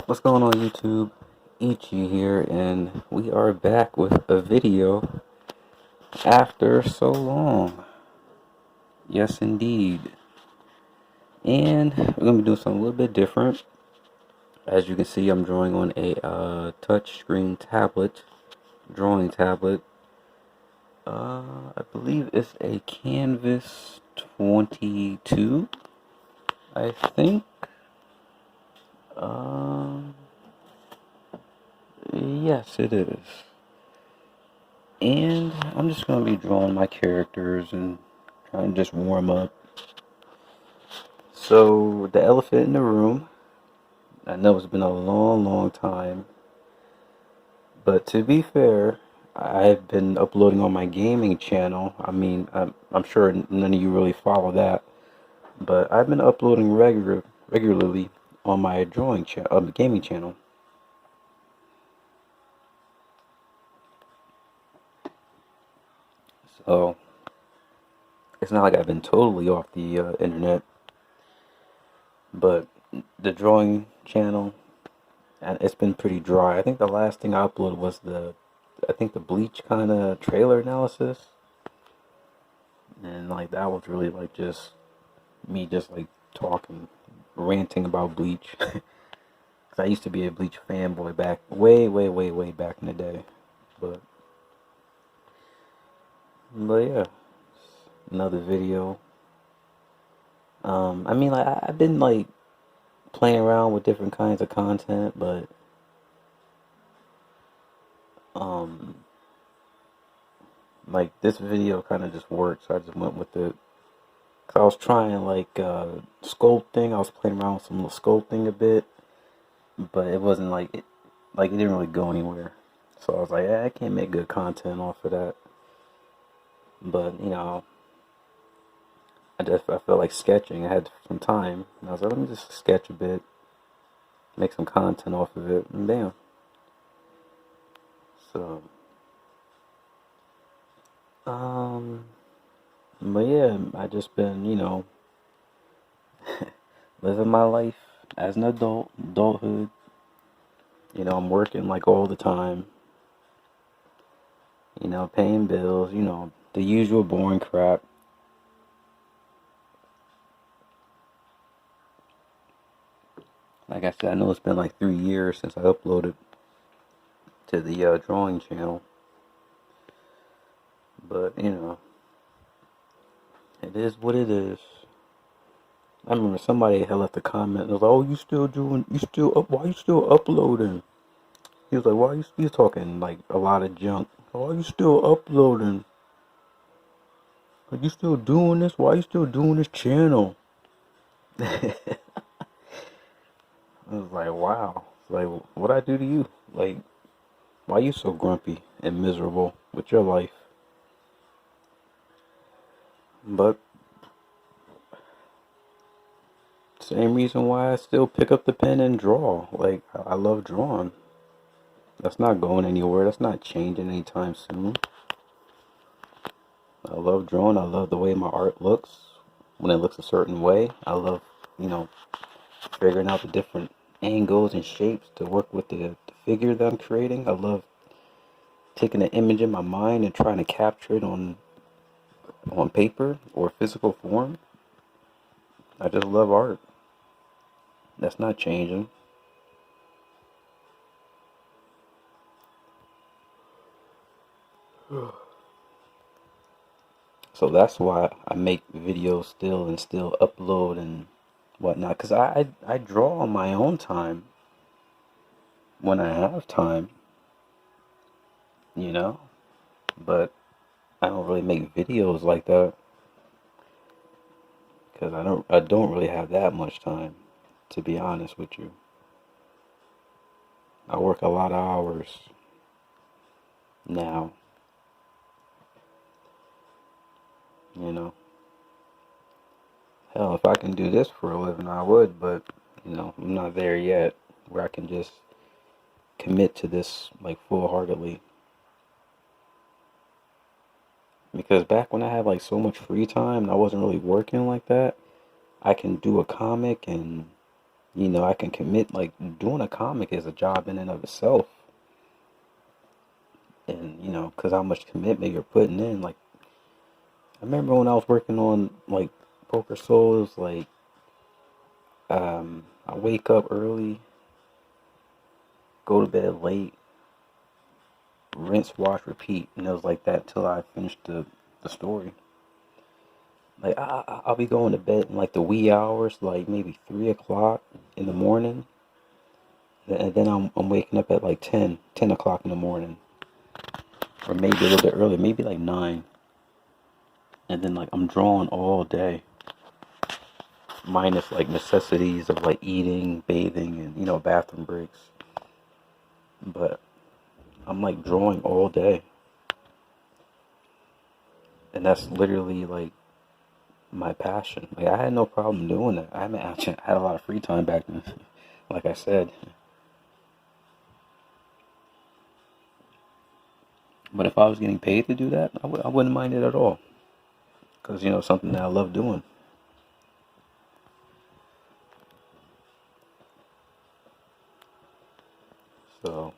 What's going on YouTube? Ichi here, and we are back with a video after so long. Yes, indeed. And we're going to be doing something a little bit different. As you can see, I'm drawing on a touchscreen tablet, drawing tablet. I believe it's a Canvas 22, I think. Um, yes, it is. And I'm just going to be drawing my characters and trying to just warm up. So, the elephant in the room, I know it's been a long, long time, but to be fair, I've been uploading on my gaming channel. I mean, I'm sure none of you really follow that, but I've been uploading regularly on my drawing channel, gaming channel. So, it's not like I've been totally off the internet, but the drawing channel, and it's been pretty dry. I think the last thing I uploaded was I think the Bleach kind of trailer analysis, and like that was really like just me just like talking, ranting about Bleach. 'Cause I used to be a Bleach fanboy back way, way, way, way back in the day. But but yeah, another video. I mean, like I've been like playing around with different kinds of content, but um like this video kind of just worked, so I just went with it. Cause I was trying like sculpting. I was playing around with some sculpting a bit, but it wasn't like it didn't really go anywhere. So I was like, I can't make good content off of that. But I felt like sketching. I had some time, and I was like, let me just sketch a bit, make some content off of it, and bam. So um, but yeah, I just been living my life as an adulthood. I'm working like all the time. Paying bills. The usual boring crap. Like I said, I know it's been like 3 years since I uploaded to the drawing channel, but it is what it is. I remember somebody had left a comment. It was like, "Oh, why you still uploading?" He was like, "Why you talking like a lot of junk? Why are you still uploading? Are you still doing this? Why are you still doing this channel?" I was like, "Wow, like what I do to you? Like, why you so grumpy and miserable with your life?" But same reason why I still pick up the pen and draw. Like, I love drawing. That's not going anywhere. That's not changing anytime soon. I love drawing. I love the way my art looks when it looks a certain way. I love, you know, figuring out the different angles and shapes to work with the figure that I'm creating. I love taking an image in my mind and trying to capture it on paper or physical form. I just love art. That's not changing. So that's why I make videos still and still upload and whatnot. Because I draw on my own time when I have time, you know? But I don't really make videos like that because I don't really have that much time, to be honest with you. I work a lot of hours now, you know? Hell, if I can do this for a living, I would, but, I'm not there yet where I can just commit to this, like, full-heartedly. Because back when I had, like, so much free time and I wasn't really working like that, I can do a comic and You know, I can commit, like, doing a comic is a job in and of itself. And, you know, because how much commitment you're putting in. Like, I remember when I was working on, like, Poker Souls, like, I wake up early, go to bed late, rinse, wash, repeat. And it was like that till I finished the story. Like, I'll be going to bed in, like, the wee hours, like, maybe 3 o'clock in the morning. And then I'm waking up at, like, ten o'clock in the morning. Or maybe a little bit earlier, maybe like 9. And then, like, I'm drawing all day, minus, like, necessities of, like, eating, bathing, and, you know, bathroom breaks. But I'm, like, drawing all day. And that's literally, like, my passion. Like, I had no problem doing that. I haven't actually had a lot of free time back then, like I said. But if I was getting paid to do that, I wouldn't mind it at all. Because, you know, it's something that I love doing. So,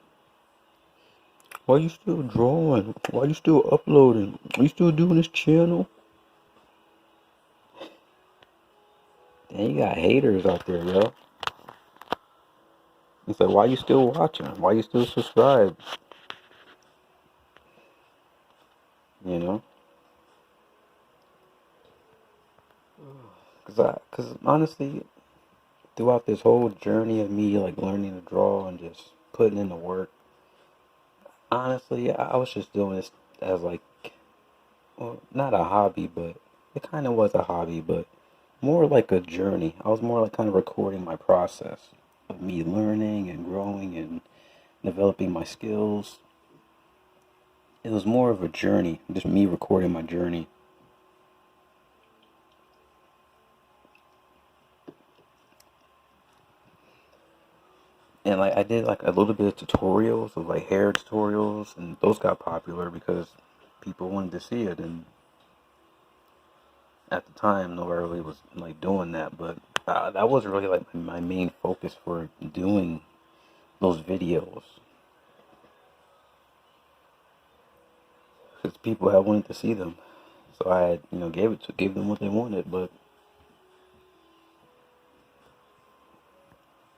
why you still drawing? Why you still uploading? Are you still doing this channel? And you got haters out there, yo. It's like, why you still watching? Why you still subscribed? You know? Cause honestly, throughout this whole journey of me, like, learning to draw and just putting in the work, honestly, I was just doing this as, like, well, not a hobby, but it kind of was a hobby, but more like a journey. I was more like kind of recording my process of me learning and growing and developing my skills. It was more of a journey, just me recording my journey. And, like, I did, like, a little bit of tutorials of, like, hair tutorials, and those got popular because people wanted to see it. And at the time, nobody really was, like, doing that. But that wasn't really, like, my main focus for doing those videos, because people had wanted to see them. So I had, you know, gave them what they wanted. But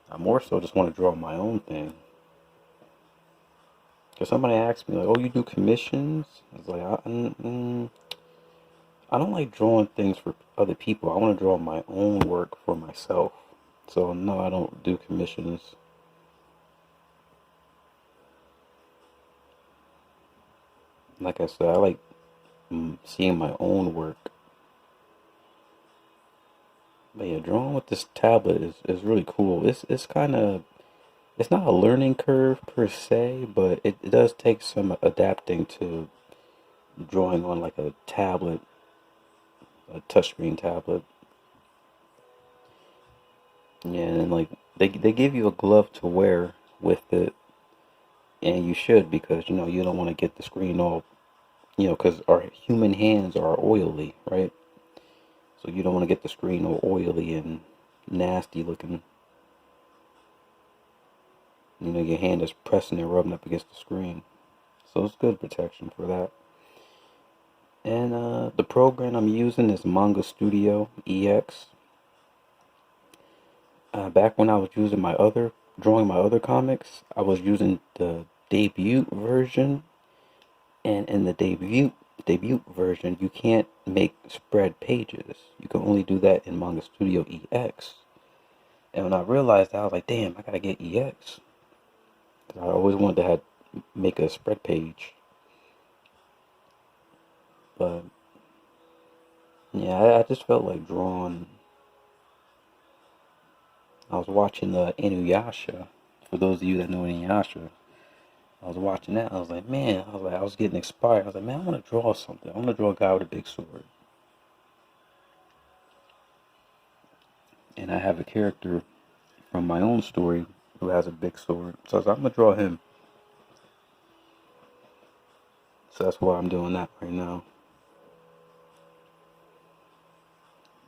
I more so just want to draw my own thing. Because somebody asked me, like, oh, you do commissions? I was like, I don't like drawing things for other people. I want to draw my own work for myself. So, no, I don't do commissions. Like I said, I like seeing my own work. But yeah, drawing with this tablet is really cool. It's kind of, it's not a learning curve per se, but it does take some adapting to drawing on, like, a tablet, a touchscreen tablet. Yeah, and, like, they give you a glove to wear with it, and you should, because, you know, you don't want to get the screen all, you know, because our human hands are oily, right? So you don't want to get the screen all oily and nasty looking. You know, your hand is pressing and rubbing up against the screen. So it's good protection for that. And the program I'm using is Manga Studio EX. Back when I was using drawing my other comics, I was using the debut version. And in the debut version, you can't make spread pages. You can only do that in Manga Studio EX. And when I realized that, I was like, damn, I gotta get EX. 'Cause I always wanted to make a spread page. But yeah, I just felt like drawing. I was watching Inuyasha. For those of you that know Inuyasha, I was watching that. I was like, man, I was getting inspired. I was like, man, I want to draw something. I want to draw a guy with a big sword. And I have a character from my own story who has a big sword. So I was like, I'm gonna draw him. So that's why I'm doing that right now.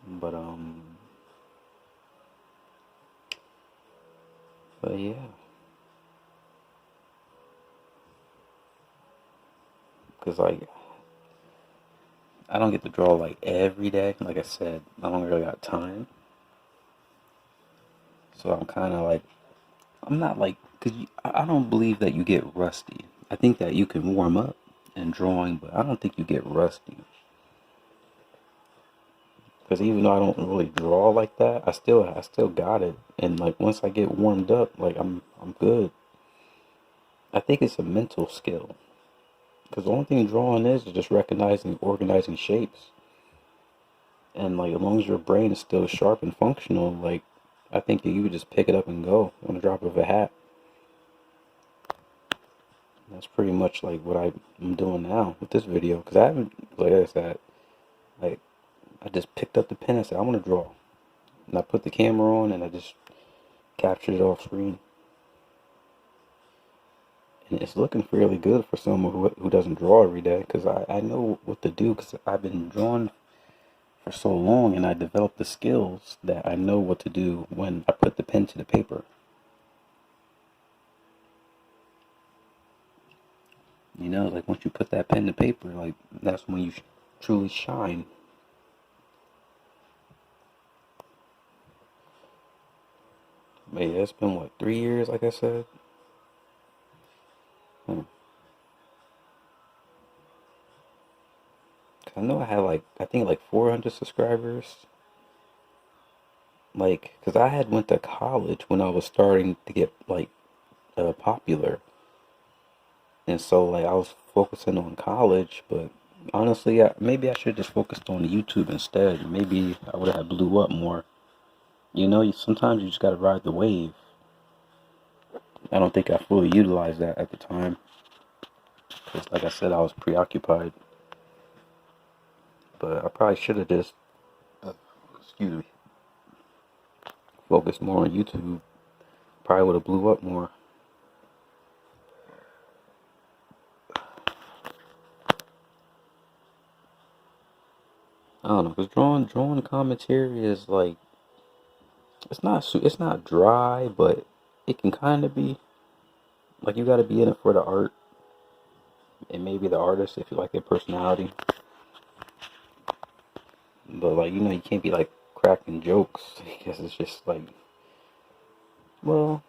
But But yeah, because like I don't get to draw like every day. Like I said, I don't really got time. So I'm kind of like, I'm not like, because I don't believe that you get rusty. I think that you can warm up in drawing, but I don't think you get rusty. Because even though I don't really draw like that, I still got it. And like once I get warmed up, like I'm good. I think it's a mental skill. Because the only thing drawing is just recognizing, organizing shapes. And like as long as your brain is still sharp and functional, like I think that you could just pick it up and go on the drop of a hat. That's pretty much like what I'm doing now with this video. Because I haven't, like I said, like I just picked up the pen and said, I want to draw. And I put the camera on and I just captured it off screen. And it's looking fairly good for someone who doesn't draw every day. Because I know what to do because I've been drawing for so long and I developed the skills that I know what to do when I put the pen to the paper. You know, like once you put that pen to paper, like that's when you truly shine. But yeah, it's been what, 3 years, like I said. Hmm. 'Cause I know I had like I think like 400 subscribers. Like, cause I had went to college when I was starting to get like popular, and so like I was focusing on college. But honestly, maybe I should just focused on YouTube instead. Maybe I would have blew up more. You know, sometimes you just gotta ride the wave. I don't think I fully utilized that at the time. Cause like I said, I was preoccupied. But I probably should have just, uh, excuse me, focused more on YouTube. Probably would have blew up more. I don't know, cause drawing commentary is like it's not dry, but it can kind of be like you got to be in it for the art and maybe the artist if you like their personality. But like you can't be like cracking jokes because it's just like well,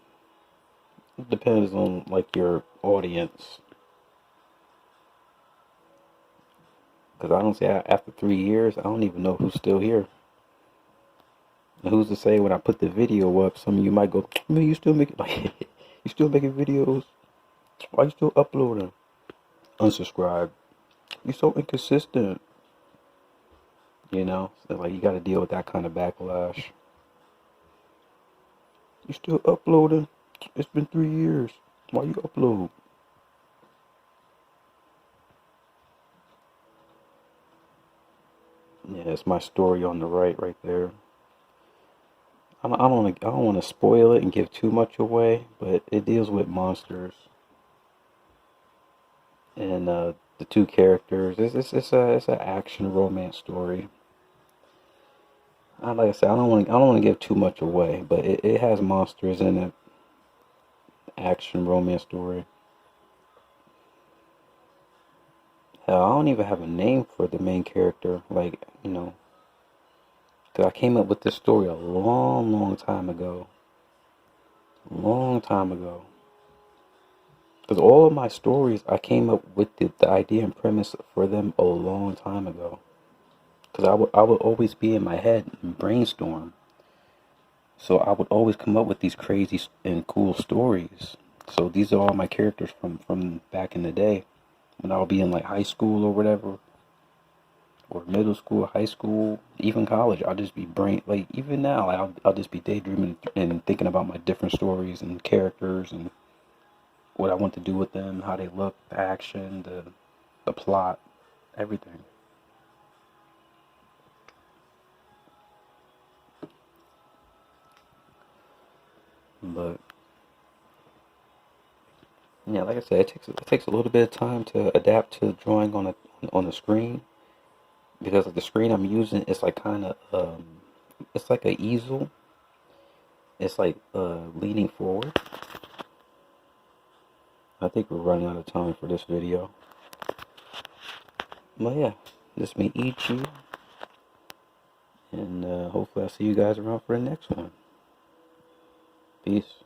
it depends on like your audience. Because I don't say after 3 years, I don't even know who's still here. And who's to say when I put the video up, some of you might go, man, you still making like you still making videos? Why you still uploading? Unsubscribe. You so inconsistent. So like you got to deal with that kind of backlash. You still uploading? It's been 3 years. Why you upload? Yeah, it's my story on the right there. I don't want to spoil it and give too much away, but it deals with monsters and the two characters. It's an action romance story. Like I said, I don't want to give too much away, but it has monsters in it. Action romance story. Hell, I don't even have a name for the main character. Like, 'cause I came up with this story a long time ago. Long time ago. Because all of my stories, I came up with the idea and premise for them a long time ago. Because I would always be in my head and brainstorm. So I would always come up with these crazy and cool stories. So these are all my characters from back in the day. When I would be in like high school or whatever. Or middle school, high school, even college. I'll just be like even now, like, I'll just be daydreaming and thinking about my different stories and characters and what I want to do with them, how they look, the action, the plot, everything. But yeah, like I said, it takes a little bit of time to adapt to drawing on a screen because like, the screen I'm using is like kind of it's like an easel. It's like leaning forward, I think we're running out of time for this video. But yeah, this me Ichi, and hopefully I'll see you guys around for the next one. Peace.